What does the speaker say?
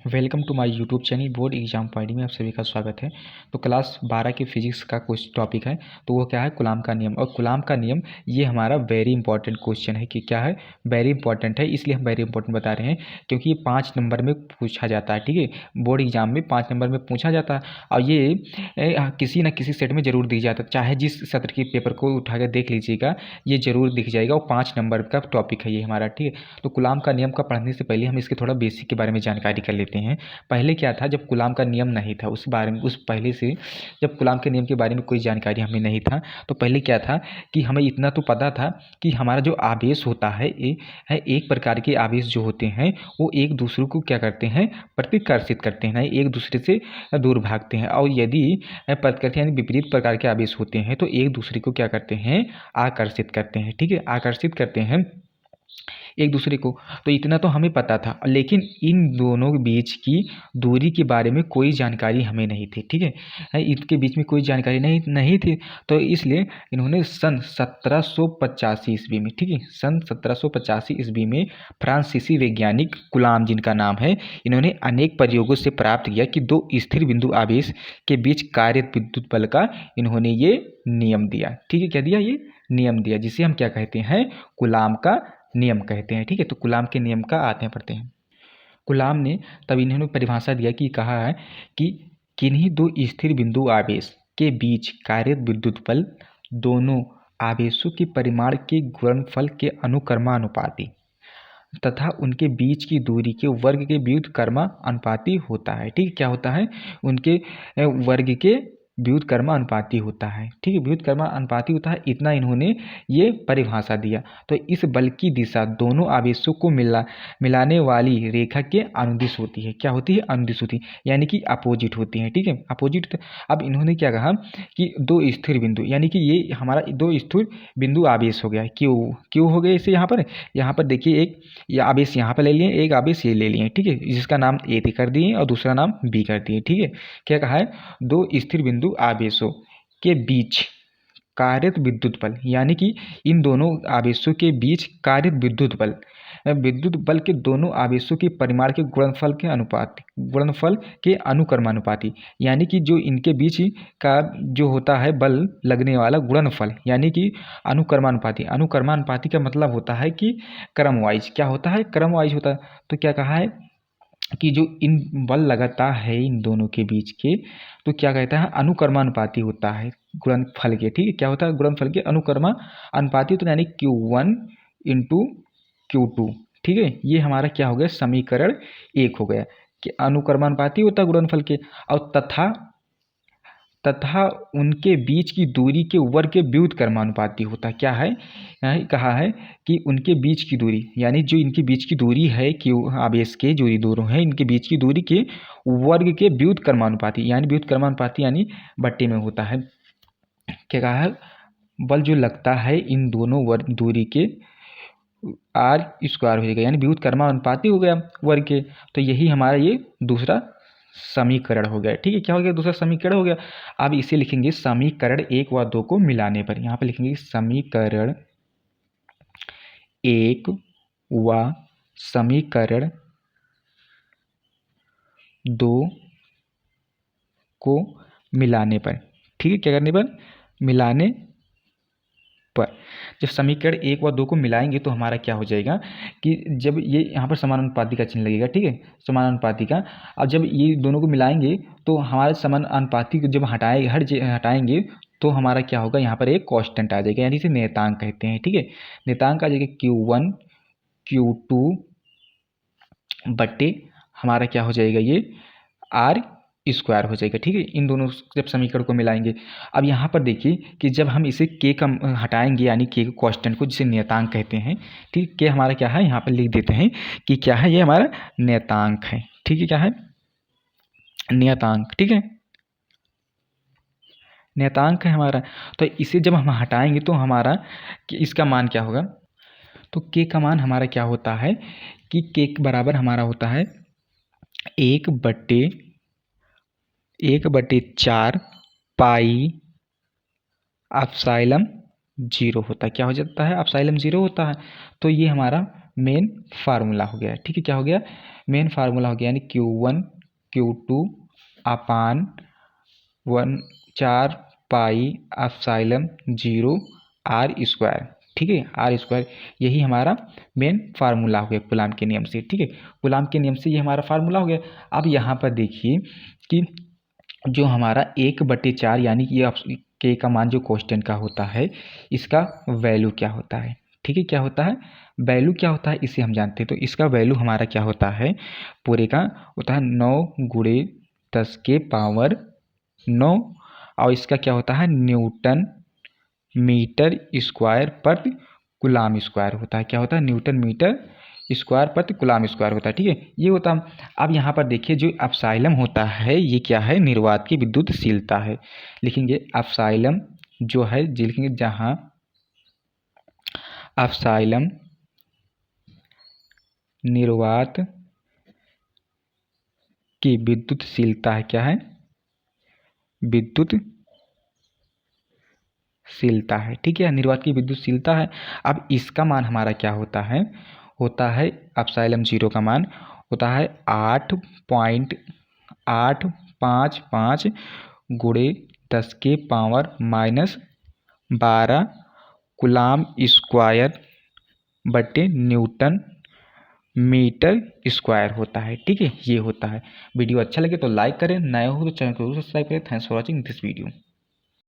Welcome to my YouTube channel board exam point में आप सभी का स्वागत है। तो क्लास 12 के फिजिक्स का कुछ टॉपिक है, तो वो क्या है, कूलाम का नियम। और कूलाम का नियम ये हमारा वेरी इंपॉर्टेंट क्वेश्चन है कि क्या है, वेरी इंपॉर्टेंट है। इसलिए हम वेरी इंपॉर्टेंट बता रहे हैं क्योंकि ये 5 नंबर में पूछा जाता है। ठीक है, बोर्ड एग्जाम में 5 नंबर में पूछा जाता है और ये किसी न किसी सेट में ज़रूर दिख जाता है। चाहे जिस सत्र के पेपर को उठा कर देख लीजिएगा, ये ज़रूर दिख जाएगा। और 5 नंबर का टॉपिक है ये हमारा। ठीक है, तो कूलाम का नियम का पढ़ने से पहले हम इसके थोड़ा बेसिक के बारे में जानकारी कर लेते हैं। पहले क्या था, जब कूलाम का नियम नहीं था, उस बारे में उस पहले से जब कूलाम के नियम के बारे में कोई जानकारी हमें नहीं था, तो पहले क्या था कि हमें इतना तो पता था कि हमारा जो आवेश होता है एक प्रकार के आवेश जो होते हैं वो एक दूसरे को क्या करते हैं, प्रतिकर्षित करते हैं, एक दूसरे से दूर भागते हैं। और यदि प्रतिकर्षित यानी विपरीत प्रकार के आवेश होते हैं तो एक दूसरे को क्या करते हैं, आकर्षित करते हैं। ठीक है, आकर्षित करते हैं एक दूसरे को। तो इतना तो हमें पता था, लेकिन इन दोनों के बीच की दूरी के बारे में कोई जानकारी हमें नहीं थी। ठीक है, इनके बीच में कोई जानकारी नहीं थी। तो इसलिए इन्होंने सन 1785 ईस्वी में, ठीक है, सन 1785 ईस्वी में फ्रांसीसी वैज्ञानिक कूलाम जिनका नाम है, इन्होंने अनेक प्रयोगों से प्राप्त किया कि दो स्थिर बिंदु आवेश के बीच कार्यरत विद्युत बल का इन्होंने ये नियम दिया। ठीक है, क्या दिया, ये नियम दिया, जिसे हम क्या कहते हैं, कूलाम का नियम कहते हैं। ठीक है, तो कूलाम के नियम का आते हैं पढ़ते हैं। कूलाम ने तब इन्होंने परिभाषा दिया कि कहा है कि किन्हीं दो स्थिर बिंदु आवेश के बीच कार्यरत विद्युत बल दोनों आवेशों के परिमाण के गुणनफल के अनुक्रमानुपाती तथा उनके बीच की दूरी के वर्ग के व्युत्क्रमानुपाती होता है। ठीक है, क्या होता है, उनके वर्ग के व्युत्क्रमानुपाती होता है। ठीक है, व्युत्क्रमानुपाती होता है, इतना इन्होंने ये परिभाषा दिया। तो इस बल की दिशा दोनों आवेशों को मिलाने वाली रेखा के अनुदिश होती है। क्या होती है, अनुदिश होती है, यानी कि अपोजिट होती है। ठीक है, अपोजिट। अब इन्होंने क्या कहा कि दो स्थिर बिंदु, यानी कि ये हमारा दो स्थिर बिंदु आवेश हो गया, क्यों हो गया इसे यहाँ पर देखिए, एक ये आवेश यहाँ पर ले लिए, एक आवेश ये ले लिए। ठीक है, जिसका नाम ए कर दिए और दूसरा नाम बी कर दिए। ठीक है, क्या कहा है, दो स्थिर बिंदु आवेशों के बीच कार्यरत विद्युत बल, यानी कि इन दोनों आवेशों के बीच कार्यरत विद्युत बल के दोनों आवेशों के परिमाण के गुणनफल के अनुक्रमानुपाती, यानी कि जो इनके बीच का जो होता है बल लगने वाला गुणनफल, यानी कि अनुक्रमानुपाती का मतलब होता है कि क्रम वाइज, क्या होता है, क्रम वाइज होता है। तो क्या कहा है कि जो इन बल लगाता है इन दोनों के बीच के, तो क्या कहता है, अनुक्रमानुपाती होता है गुणनफल के। ठीक है, क्या होता है, गुणनफल के अनुक्रमानुपाती होता है, यानी Q1 इंटू Q2। ठीक है, ये हमारा क्या हो गया, समीकरण 1 हो गया कि अनुक्रमानुपाती होता है गुणनफल के, और तथा उनके बीच की दूरी के वर्ग के व्युत्क्रमानुपाती होता है। क्या है, कहा है कि उनके बीच की दूरी, यानी जो इनके बीच की दूरी है कि आवेश के जो ये दोनों हैं, इनके बीच की दूरी के वर्ग के व्युत्क्रमानुपाती, यानी बट्टे में होता है। क्या कहा है, बल जो लगता है इन दोनों वर्ग दूरी के आर स्क्वायर हो जाएगा, यानी व्युत्क्रमानुपाती हो गया वर्ग के। तो यही हमारा ये दूसरा समीकरण हो गया। ठीक है, क्या हो गया, दूसरा समीकरण हो गया। अब इसे लिखेंगे समीकरण 1 व 2 को मिलाने पर, यहाँ पर लिखेंगे समीकरण 1 व समीकरण 2 को मिलाने पर। ठीक है, क्या करने पर, मिलाने पर। जब समीकरण 1 व 2 को मिलाएंगे तो हमारा क्या हो जाएगा कि जब ये यहाँ पर समानुपाती का चिन्ह लगेगा। ठीक है, समानुपाती का। अब जब ये दोनों को मिलाएंगे तो हमारे समानुपाती को जब हटाएंगे तो हमारा क्या होगा, यहाँ पर एक कांस्टेंट आ जाएगा, यानी इसे नियतांक कहते हैं। ठीक है, नियतांक आ जाएगा Q1 Q2 बट्टे हमारा क्या हो जाएगा, ये आर स्क्वायर हो जाएगा। ठीक है, इन दोनों जब समीकरण को मिलाएंगे। अब यहाँ पर देखिए कि जब हम इसे के का हटाएंगे, यानी के कांस्टेंट को, जिसे नियतांक कहते हैं। ठीक, के हमारा क्या है, यहाँ पर लिख देते हैं कि क्या है, ये हमारा नियतांक है। ठीक है, क्या है, नियतांक। ठीक है, नियतांक है हमारा। तो इसे जब हम हटाएंगे तो हमारा इसका मान क्या होगा, तो के का मान हमारा क्या होता है कि के बराबर हमारा होता है 1/4 पाई एप्सिलॉन 0 होता है। क्या हो जाता है, एप्सिलॉन 0 होता है। तो ये हमारा मेन फार्मूला हो गया। ठीक है, क्या हो गया? मेन फार्मूला हो गया, यानी Q1 Q2 अपान 1/4 पाई एप्सिलॉन 0 आर स्क्वायर। ठीक है, आर स्क्वायर, यही हमारा मेन फार्मूला हो गया कूलाम के नियम से। ठीक है, कूलाम के नियम से ये हमारा फार्मूला हो गया। अब यहाँ पर देखिए कि जो हमारा 1/4 यानी कि ये के का मान जो क्वेश्चन का होता है, इसका वैल्यू क्या होता है? ठीक है, क्या होता है? वैल्यू क्या होता है इसे हम जानते हैं। तो इसका वैल्यू हमारा क्या होता है? पूरे का होता है 9 × 10⁻⁹ और इसका क्या होता है? न्यूटन मीटर स्क्वायर प्रति कूलाम स्क्वायर होता है। क्या होता है? न्यूटन मीटर स्क्वायर प्रति कूलाम स्क्वायर होता है। ठीक है, ये होता है। अब यहाँ पर देखिए जो एप्सिलॉन होता है, ये क्या है? निर्वात की विद्युतशीलता है। लिखेंगे एप्सिलॉन जो है, लिखेंगे जहाँ एप्सिलॉन निर्वात की विद्युतशीलता है। क्या है? विद्युतशीलता है। ठीक है, निर्वात की विद्युतशीलता है। अब इसका मान हमारा क्या होता है? होता है एप्सिलॉन 0 का मान होता है 8.855 × 10⁻⁻12 कूलाम स्क्वायर बटे न्यूटन मीटर स्क्वायर होता है। ठीक है, ये होता है। वीडियो अच्छा लगे तो लाइक करें, नए हो तो चैनल को जरूर सब्सक्राइब करें। Thanks for watching this video.